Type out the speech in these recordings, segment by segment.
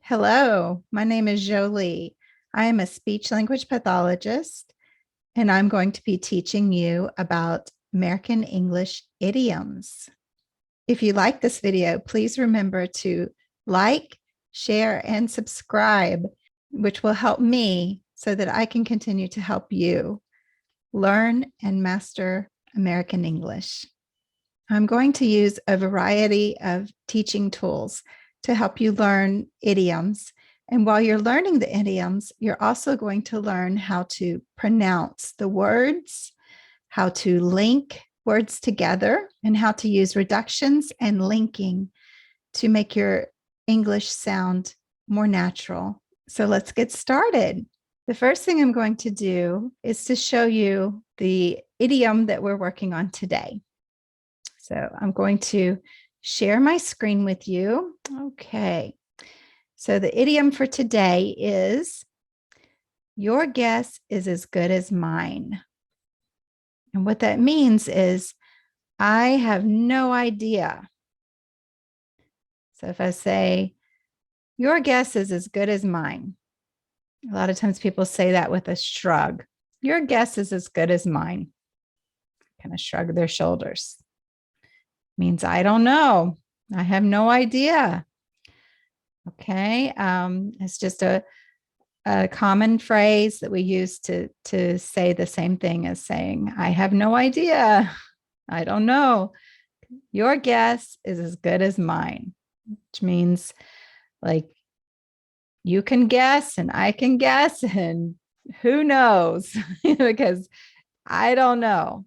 Hello, my name is Jolie. I am a speech language pathologist, and I'm going to be teaching you about American English idioms. If you like this video, please remember to like, share, and subscribe, which will help me so that I can continue to help you learn and master American English. I'm going to use a variety of teaching tools to help you learn idioms. And while you're learning the idioms, you're also going to learn how to pronounce the words, how to link words together, and how to use reductions and linking to make your English sound more natural. So let's get started. The first thing I'm going to do is to show you the idiom that we're working on today. So I'm going to share my screen with you. Okay. So the idiom for today is, your guess is as good as mine. And what that means is, I have no idea. So if I say, your guess is as good as mine, a lot of times people say that with a shrug. Your guess is as good as mine. Kind of shrug their shoulders. Means I don't know. I have no idea. Okay. It's just a common phrase that we use to say the same thing as saying, I have no idea. I don't know. Your guess is as good as mine, which means like you can guess and I can guess and who knows because I don't know.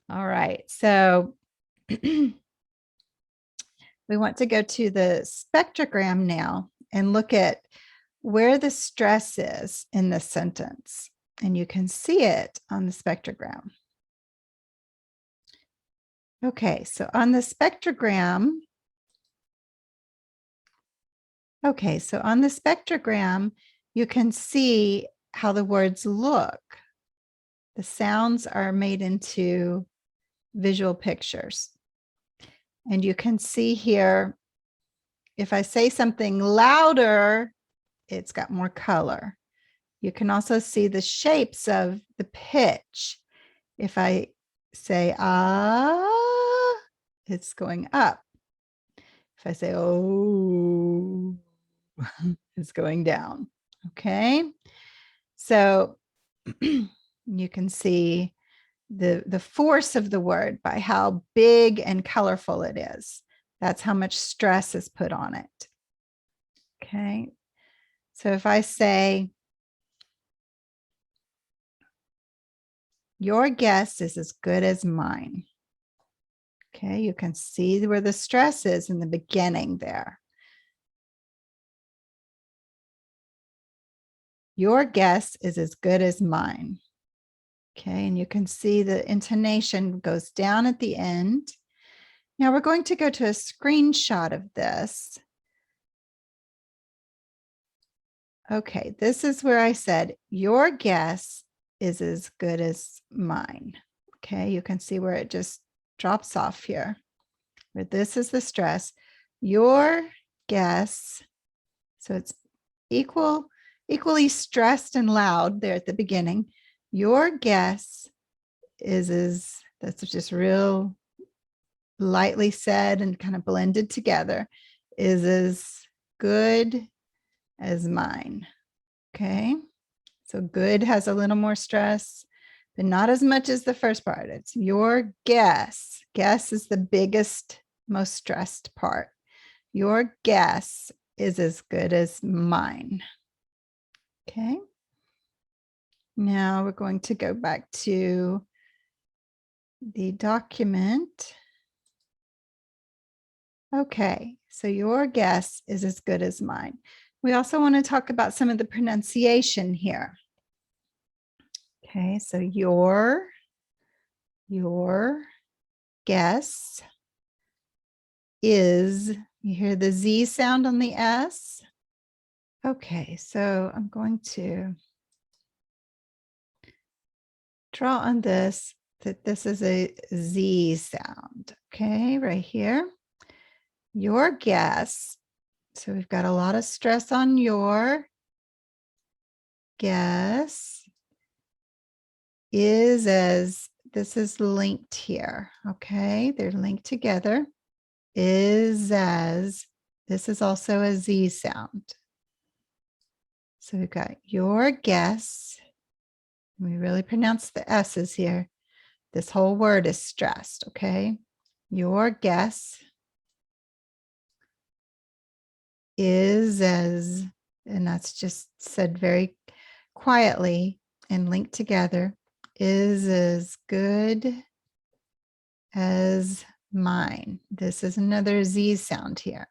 All right. So we want to go to the spectrogram now and look at where the stress is in this sentence. And you can see it on the spectrogram. Okay, so on the spectrogram, you can see how the words look. The sounds are made into visual pictures. And you can see here, if I say something louder, it's got more color. You can also see the shapes of the pitch. If I say, ah, it's going up. If I say, oh, it's going down. Okay. So you can see the force of the word by how big and colorful it is. That's how much stress is put on it. Okay. So if I say, your guess is as good as mine. Okay, you can see where the stress is in the beginning there. Your guess is as good as mine. Okay, and you can see the intonation goes down at the end. Now we're going to go to a screenshot of this. Okay, this is where I said, your guess is as good as mine. Okay, you can see where it just drops off here. Where this is the stress. Your guess, so it's equally stressed and loud there at the beginning. Your guess is that's just real lightly said and kind of blended together, is as good as mine. Okay. So good has a little more stress, but not as much as the first part. It's your guess. Guess is the biggest, most stressed part. Your guess is as good as mine. Okay. Now we're going to go back to the document. Okay, so your guess is as good as mine. We also want to talk about some of the pronunciation here. Okay, so your guess is, you hear the Z sound on the S. Okay, so I'm going to draw on this that this is a Z sound. Okay, right here. Your guess So we've got a lot of stress on your guess is as this is linked here. Okay, they're linked together. Is as this is also a Z sound. So we've got your guess. We really pronounce the S's here. This whole word is stressed, okay? Your guess is as, and that's just said very quietly and linked together, is as good as mine. This is another Z sound here.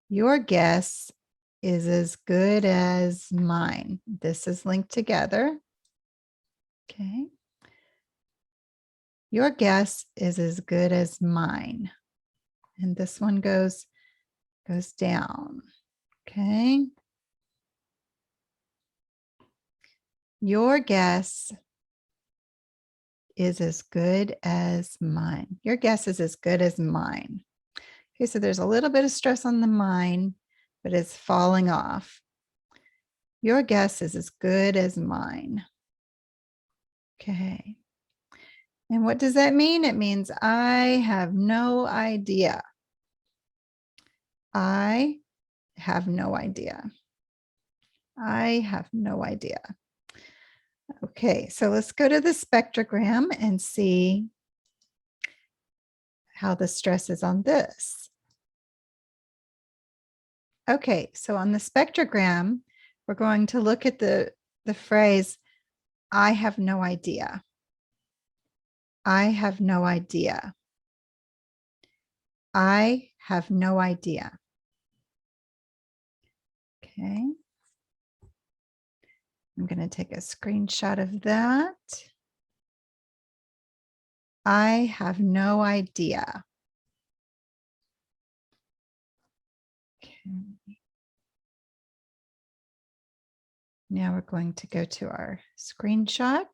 Your guess is as good as mine. This is linked together. Okay. Your guess is as good as mine. And this one goes down. Okay. Your guess is as good as mine. Your guess is as good as mine. Okay, so there's a little bit of stress on the mine, but it's falling off. Your guess is as good as mine. Okay. And what does that mean? It means I have no idea. I have no idea. I have no idea. Okay, so let's go to the spectrogram and see how the stress is on this. Okay, so on the spectrogram, we're going to look at the phrase, I have no idea. I have no idea. I have no idea. Okay. I'm going to take a screenshot of that. I have no idea. Okay. Now we're going to go to our screenshot.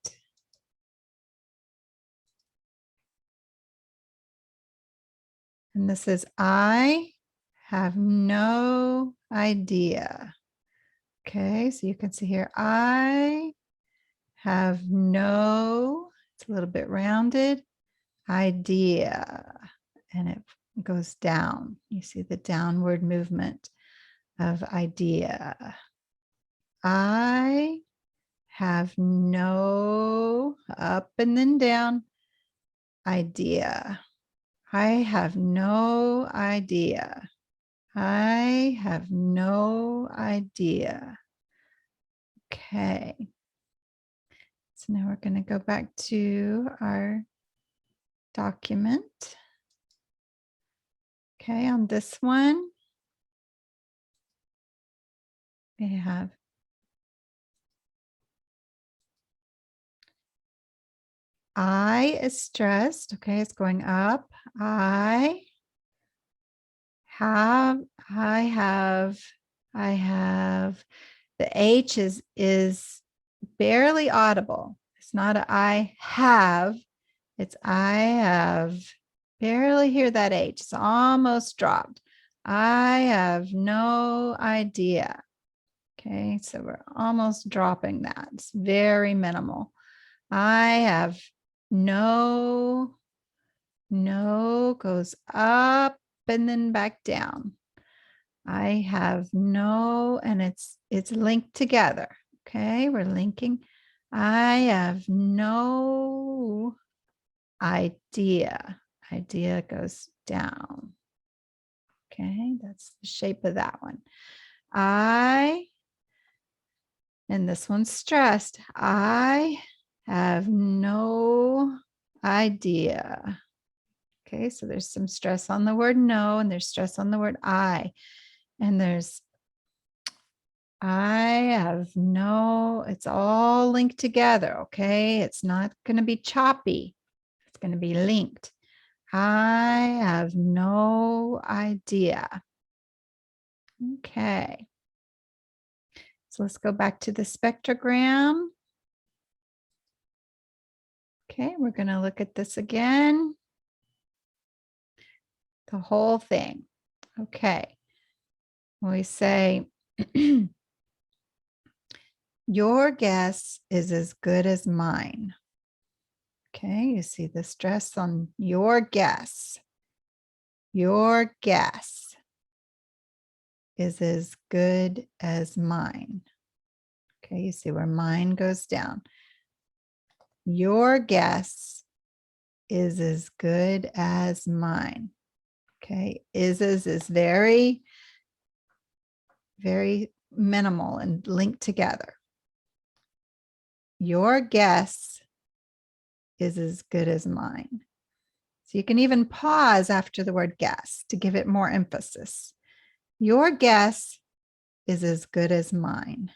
And this is, I have no idea. Okay, so you can see here, I have no, it's a little bit rounded, idea. And it goes down. You see the downward movement of idea. I have no, up and then down, idea. I have no idea. I have no idea. Okay. So now we're going to go back to our document. Okay, on this one, we have I is stressed. Okay, it's going up. I have. The H is barely audible. It's not a I have. It's I have. Barely hear that H. It's almost dropped. I have no idea. Okay, so we're almost dropping that. It's very minimal. I have no goes up and then back down. I have no, and it's linked together. Okay, we're linking. I have no idea. Idea goes down. Okay, that's the shape of that one. And this one's stressed. I have no idea. Okay, so there's some stress on the word no, and there's stress on the word I. And there's, I have no, it's all linked together. Okay, it's not going to be choppy, it's going to be linked. I have no idea. Okay. So let's go back to the spectrogram. Okay, we're going to look at this again. The whole thing. Okay. We say, your guess is as good as mine. Okay, you see the stress on your guess. Your guess is as good as mine. Okay, you see where mine goes down. Your guess is as good as mine. Okay, is very, very minimal and linked together. Your guess is as good as mine. So you can even pause after the word guess to give it more emphasis. Your guess is as good as mine.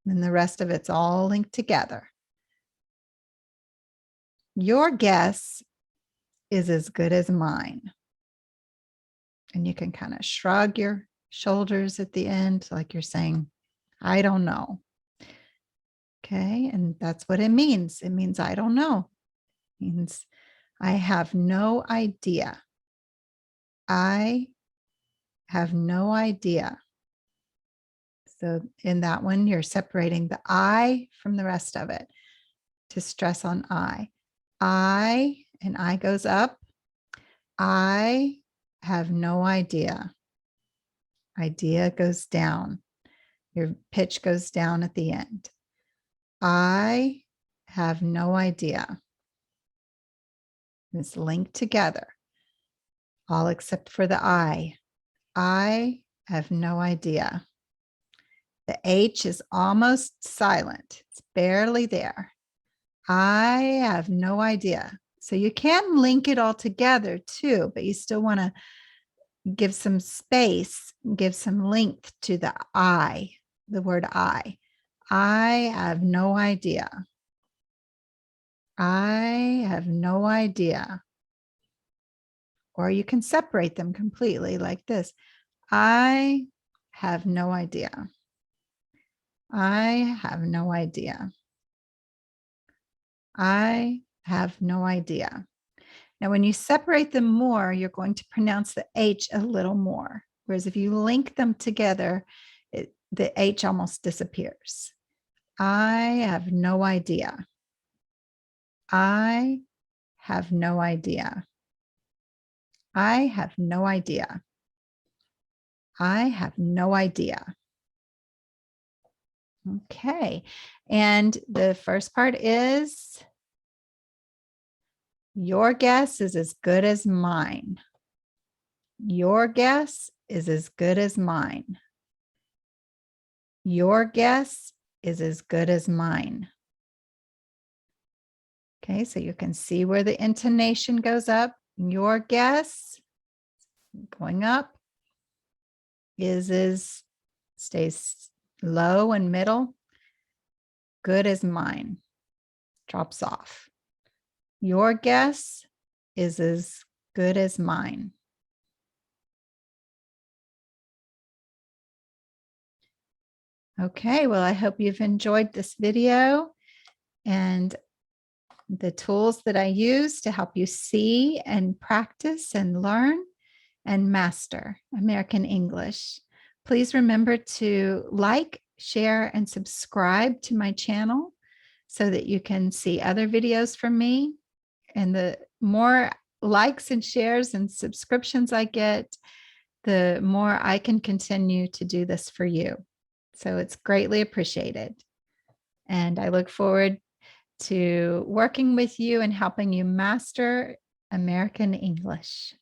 And the rest of it's all linked together. Your guess is as good as mine. And you can kind of shrug your shoulders at the end, like you're saying, I don't know. Okay, and that's what it means. It means I don't know. It means I have no idea. I have no idea. So in that one, you're separating the I from the rest of it to stress on I. I, and I goes up. I have no idea. Idea goes down. Your pitch goes down at the end. I have no idea. It's linked together, all except for the I. I have no idea. The H is almost silent. It's barely there. I have no idea. So you can link it all together too, but you still want to give some space, give some length to the I, the word I. I have no idea. I have no idea. Or you can separate them completely like this. I have no idea. I have no idea. I have no idea. Now, when you separate them more, you're going to pronounce the H a little more. Whereas if you link them together, the H almost disappears. I have no idea. I have no idea. I have no idea. I have no idea. Okay. And the first part is, your guess is as good as mine. Your guess is as good as mine. Your guess is as good as mine. Okay, so you can see where the intonation goes up. Your guess going up stays low and middle. Good as mine drops off. Your guess is as good as mine. Okay, well, I hope you've enjoyed this video and the tools that I use to help you see and practice and learn and master American English. Please remember to like, share, and subscribe to my channel so that you can see other videos from me. And the more likes and shares and subscriptions I get, the more I can continue to do this for you. So it's greatly appreciated. And I look forward to working with you and helping you master American English.